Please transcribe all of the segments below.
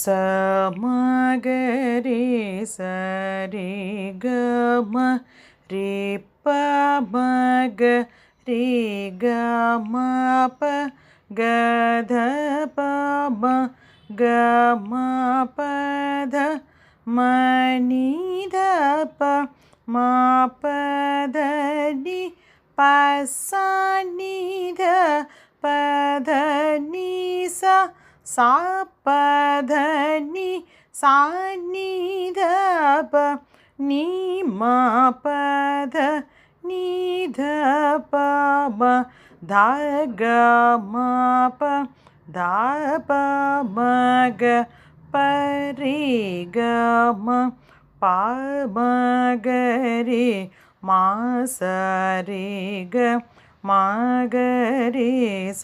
సమగరి సరి గమ రి ప మగ రి గమ ప గధ ప మ గ మ పధ మని ధ ప మా పధ ని పసా ని ధ పధ ని సా సా పధ ని సా ని ధ ప ని మా పధ ని ధ ప మ ధ గ మ ప ధ ప మ గ ప రి గ మ ప మ గ రి మా స రి గ మా గ రి స.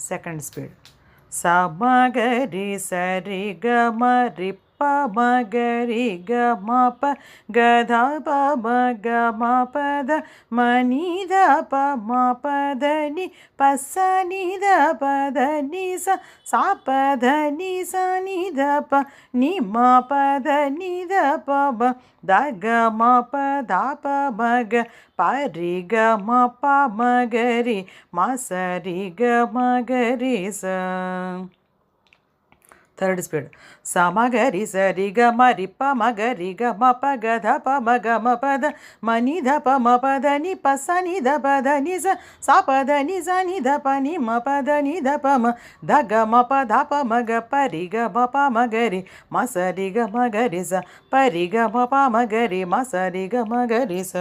Second speed. స మ గ రి స రి గ మ రి ప మ గ రి గ మ ప గ ధ ప మ గ మ ప ధ మ ని ధ ప మ ప ధ ని ప స ని ధ ప ధ ని స సా ప ధ ని స ని ధ ప ని మ ప ధ ని ధ ప మ ద గ మ ప ధ ప మ గ ప రి గ మ ప మ గ రి మ స రి గ మ గ రి స. Third speed. స మ గ రి స రి గ మ రి ప మ గ రి గ మ ప గ ధ ప మ గ మ ప ధ మ ని ధ ప మ ప ధ ని ప స ని ధ ప ధ ని స సా ప ధ ని స ని ధ ప ని మ ప ధ ని ధ ప మ ధ గ మ ప ధ ప మ గ ప రి గ మ ప మ గ రి మ స రి గ మ గ రి స ప రి గ మ ప మ గ రి మ స రి గ మ గ రి స.